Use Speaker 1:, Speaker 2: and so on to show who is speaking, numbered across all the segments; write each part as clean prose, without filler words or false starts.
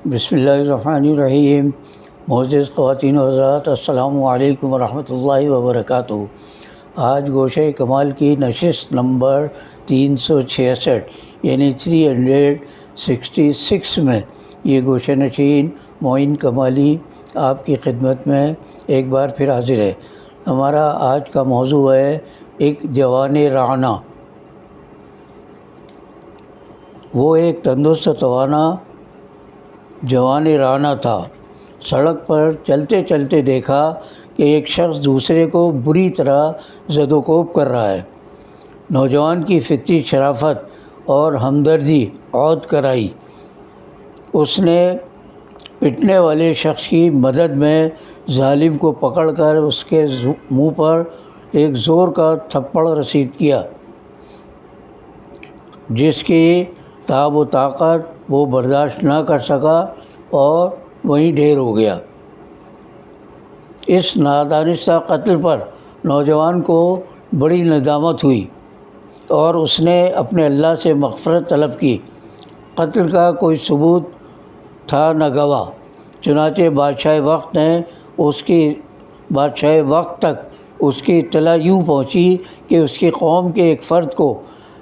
Speaker 1: بسم اللہ الرحمن الرحیم۔ معزز خواتین و حضرات، السلام علیکم ورحمۃ اللہ وبرکاتہ۔ آج گوشہ کمال کی نشست نمبر 366 یعنی 366 میں یہ گوشہ نشین معین کمالی آپ کی خدمت میں ایک بار پھر حاضر ہے۔ ہمارا آج کا موضوع ہے ایک جوان رانا۔ وہ ایک تندرست توانا جوان رانا تھا۔ سڑک پر چلتے چلتے دیکھا کہ ایک شخص دوسرے کو بری طرح زد و کوب کر رہا ہے۔ نوجوان کی فطری شرافت اور ہمدردی عود کرائی۔ اس نے پٹنے والے شخص کی مدد میں ظالم کو پکڑ کر اس کے منہ پر ایک زور کا تھپڑ رسید کیا، جس کی تاب و طاقت وہ برداشت نہ کر سکا اور وہیں ڈھیر ہو گیا۔ اس نادانستہ قتل پر نوجوان کو بڑی ندامت ہوئی اور اس نے اپنے اللہ سے مغفرت طلب کی۔ قتل کا کوئی ثبوت تھا نہ گواہ، چنانچہ بادشاہ وقت تک اس کی اطلاع یوں پہنچی کہ اس کی قوم کے ایک فرد کو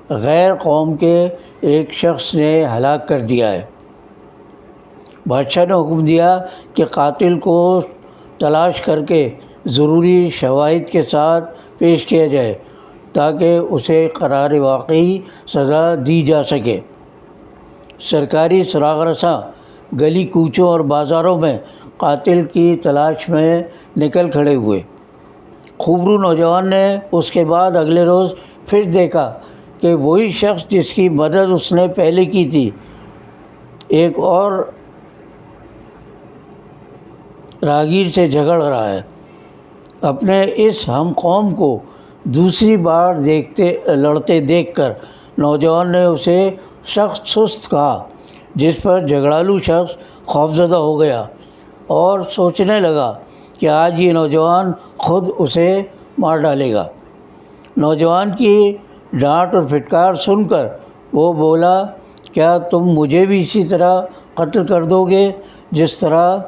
Speaker 1: غیر قوم کے ایک شخص نے ہلاک کر دیا ہے۔ بادشاہ نے حکم دیا کہ قاتل کو تلاش کر کے ضروری شواہد کے ساتھ پیش کیا جائے تاکہ اسے قرار واقعی سزا دی جا سکے۔ سرکاری سراغ رساں گلی کوچوں اور بازاروں میں قاتل کی تلاش میں نکل کھڑے ہوئے۔ خوبرو نوجوان نے اس کے بعد اگلے روز پھر دیکھا کہ وہی شخص جس کی مدد اس نے پہلے کی تھی ایک اور راہگیر سے جھگڑ رہا ہے۔ اپنے اس ہم قوم کو دوسری بار لڑتے دیکھ کر نوجوان نے اسے سخت سست کہا، جس پر جھگڑالو شخص خوفزدہ ہو گیا اور سوچنے لگا کہ آج یہ نوجوان خود اسے مار ڈالے گا۔ نوجوان کی ڈانٹ اور پھٹکار سن کر وہ بولا، کیا تم مجھے بھی اسی طرح قتل کر دو گے جس طرح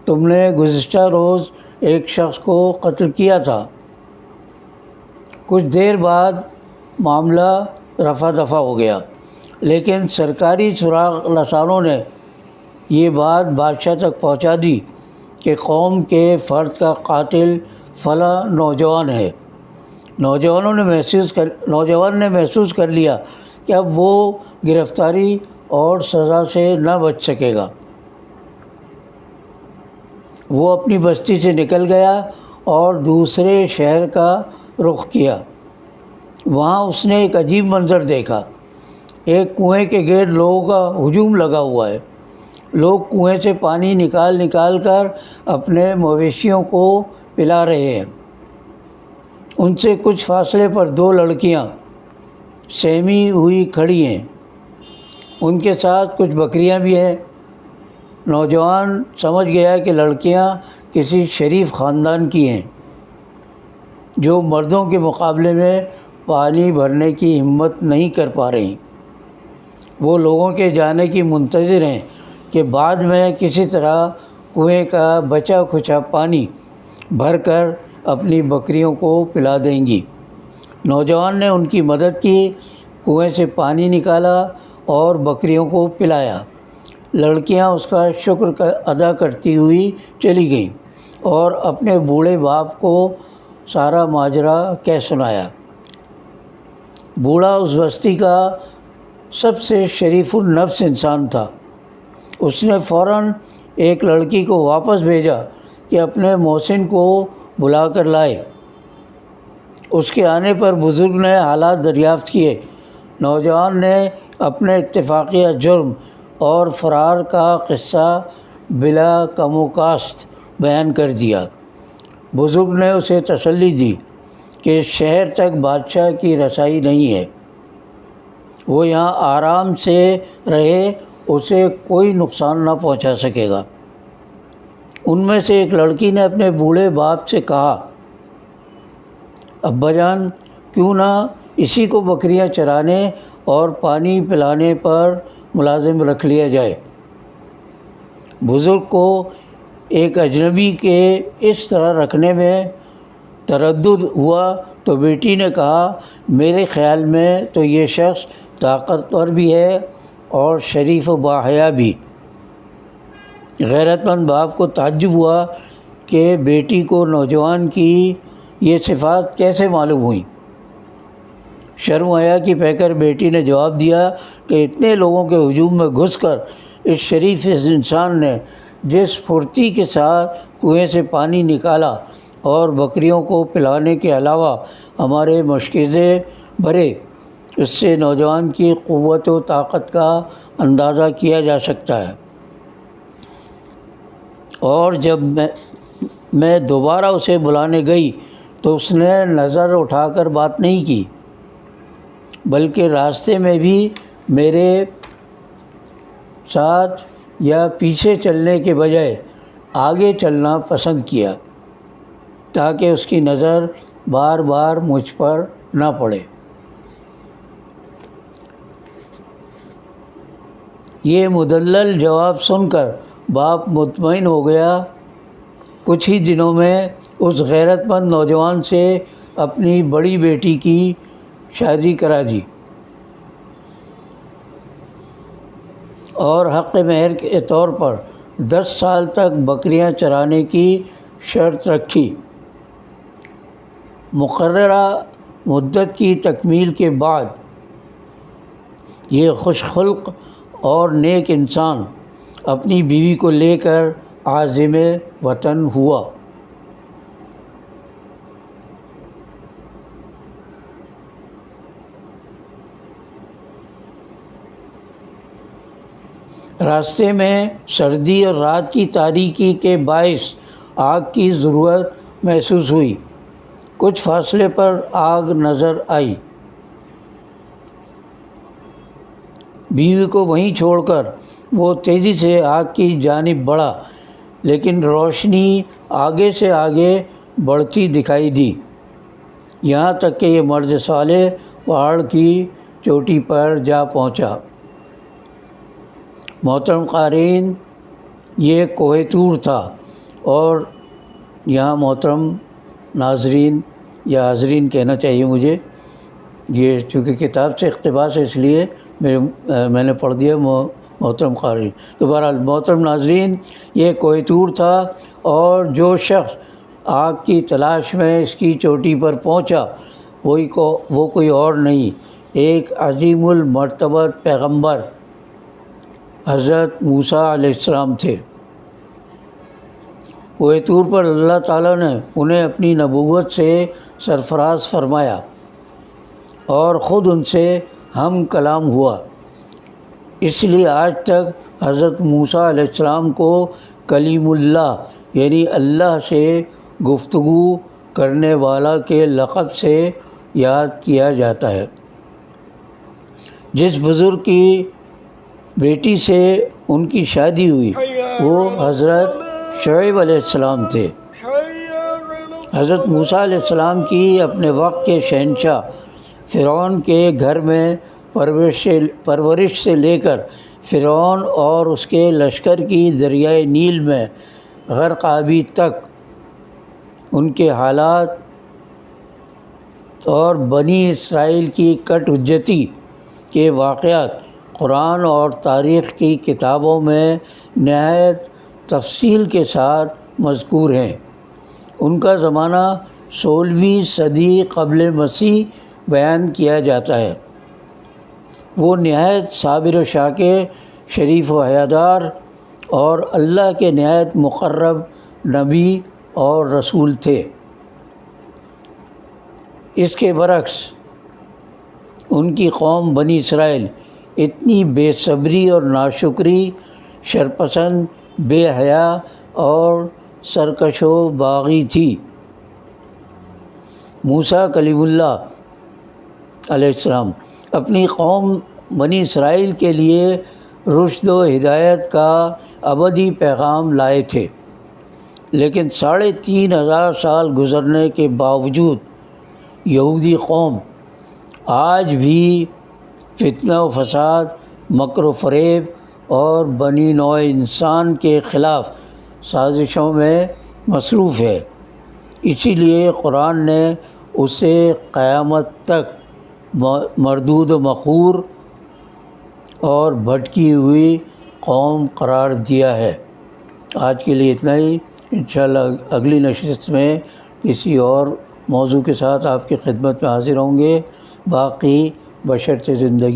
Speaker 1: تم نے گزشتہ روز ایک شخص کو قتل کیا تھا؟ کچھ دیر بعد معاملہ رفع دفع ہو گیا، لیکن سرکاری سراغ رسانوں نے یہ بات بادشاہ تک پہنچا دی کہ قوم کے فرد کا قاتل فلاں نوجوان ہے۔ نوجوان نے محسوس کر لیا کہ اب وہ گرفتاری اور سزا سے نہ بچ سکے گا۔ وہ اپنی بستی سے نکل گیا اور دوسرے شہر کا رخ کیا۔ وہاں اس نے ایک عجیب منظر دیکھا۔ ایک کنویں کے گرد لوگوں کا ہجوم لگا ہوا ہے۔ لوگ کنویں سے پانی نکال کر اپنے مویشیوں کو پلا رہے ہیں۔ ان سے کچھ فاصلے پر دو لڑکیاں سہمی ہوئی کھڑی ہیں، ان کے ساتھ کچھ بکریاں بھی ہیں۔ نوجوان سمجھ گیا کہ لڑکیاں کسی شریف خاندان کی ہیں جو مردوں کے مقابلے میں پانی بھرنے کی ہمت نہیں کر پا رہی۔ وہ لوگوں کے جانے کی منتظر ہیں کہ بعد میں کسی طرح کنویں کا بچا کھچا پانی بھر کر اپنی بکریوں کو پلا دیں گی۔ نوجوان نے ان کی مدد کی، کنویں سے پانی نکالا اور بکریوں کو پلایا۔ لڑکیاں اس کا شکر ادا کرتی ہوئی چلی گئیں اور اپنے بوڑھے باپ کو سارا ماجرا کہہ سنایا۔ بوڑھا اس بستی کا سب سے شریف النفس انسان تھا۔ اس نے فوراً ایک لڑکی کو واپس بھیجا کہ اپنے محسن کو بلا کر لائے۔ اس کے آنے پر بزرگ نے حالات دریافت کیے۔ نوجوان نے اپنے اتفاقیہ جرم اور فرار کا قصہ بلا کم و کاست بیان کر دیا۔ بزرگ نے اسے تسلی دی کہ شہر تک بادشاہ کی رسائی نہیں ہے، وہ یہاں آرام سے رہے، اسے کوئی نقصان نہ پہنچا سکے گا۔ ان میں سے ایک لڑکی نے اپنے بوڑھے باپ سے کہا، ابا جان، کیوں نہ اسی کو بکریاں چرانے اور پانی پلانے پر ملازم رکھ لیا جائے۔ بزرگ کو ایک اجنبی کے اس طرح رکھنے میں تردد ہوا تو بیٹی نے کہا میرے خیال میں تو یہ شخص طاقتور بھی ہے اور شریف و باحیا بھی۔ غیرت مند باپ کو تعجب ہوا کہ بیٹی کو نوجوان کی یہ صفات کیسے معلوم ہوئیں۔ شرم و حیا کی پہ کر بیٹی نے جواب دیا کہ اتنے لوگوں کے ہجوم میں گھس کر اس شریف انسان نے جس پھرتی کے ساتھ کنویں سے پانی نکالا اور بکریوں کو پلانے کے علاوہ ہمارے مشکیزے بھرے، اس سے نوجوان کی قوت و طاقت کا اندازہ کیا جا سکتا ہے۔ اور جب میں دوبارہ اسے بلانے گئی تو اس نے نظر اٹھا کر بات نہیں کی، بلکہ راستے میں بھی میرے ساتھ یا پیچھے چلنے کے بجائے آگے چلنا پسند کیا تاکہ اس کی نظر بار بار مجھ پر نہ پڑے۔ یہ مدلل جواب سن کر باپ مطمئن ہو گیا۔ کچھ ہی دنوں میں اس غیرت مند نوجوان سے اپنی بڑی بیٹی کی شادی کرا دی اور حق مہر کے طور پر 10 سال تک بکریاں چرانے کی شرط رکھی۔ مقررہ مدت کی تکمیل کے بعد یہ خوش خلق اور نیک انسان اپنی بیوی کو لے کر عازم وطن ہوا۔ راستے میں سردی اور رات کی تاریکی کے باعث آگ کی ضرورت محسوس ہوئی۔ کچھ فاصلے پر آگ نظر آئی۔ بیوی کو وہیں چھوڑ کر وہ تیزی سے آگ کی جانب بڑھا، لیکن روشنی آگے سے آگے بڑھتی دکھائی دی، یہاں تک کہ یہ مرد صالح پہاڑ کی چوٹی پر جا پہنچا۔ محترم قارئین، یہ کوہ طور تھا، اور یہاں محترم ناظرین یا حاضرین کہنا چاہیے مجھے، یہ چونکہ کتاب سے اقتباس ہے اس لیے میں نے پڑھ دیا محترم قارئین۔ تو بہرحال محترم ناظرین، یہ کوہ طور تھا، اور جو شخص آگ کی تلاش میں اس کی چوٹی پر پہنچا وہ کوئی اور نہیں، ایک عظیم المرتبت پیغمبر حضرت موسیٰ علیہ السلام تھے۔ کوہ طور پر اللہ تعالیٰ نے انہیں اپنی نبوت سے سرفراز فرمایا اور خود ان سے ہم کلام ہوا۔ اس لیے آج تک حضرت موسیٰ علیہ السلام کو کلیم اللہ یعنی اللہ سے گفتگو کرنے والا کے لقب سے یاد کیا جاتا ہے۔ جس بزرگ کی بیٹی سے ان کی شادی ہوئی وہ حضرت شعیب علیہ السلام تھے۔ حضرت موسیٰ علیہ السلام کی اپنے وقت کے شہنشاہ فرعون کے گھر میں پرورش سے لے کر فرعون اور اس کے لشکر کی دریائے نیل میں غرق آبی تک ان کے حالات اور بنی اسرائیل کی کٹ حجتی کے واقعات قرآن اور تاریخ کی کتابوں میں نہایت تفصیل کے ساتھ مذکور ہیں۔ ان کا زمانہ 16ویں صدی قبل مسیح بیان کیا جاتا ہے۔ وہ نہایت صابر و شاکر، شریف و حیادار اور اللہ کے نہایت مقرب نبی اور رسول تھے۔ اس کے برعکس ان کی قوم بنی اسرائیل اتنی بے صبری اور ناشکری، شرپسند، بے حیا اور سرکش و باغی تھی۔ موسیٰ کلیم اللہ علیہ السلام اپنی قوم بنی اسرائیل کے لیے رشد و ہدایت کا ابدی پیغام لائے تھے، لیکن 3500 سال گزرنے کے باوجود یہودی قوم آج بھی فتنہ و فساد، مکر و فریب اور بنی نوع انسان کے خلاف سازشوں میں مصروف ہے۔ اسی لیے قرآن نے اسے قیامت تک مردود و مخور اور بھٹکی ہوئی قوم قرار دیا ہے۔ آج کے لیے اتنا ہی، انشاءاللہ اگلی نشست میں کسی اور موضوع کے ساتھ آپ کی خدمت میں حاضر ہوں گے۔ باقی بشرط زندگی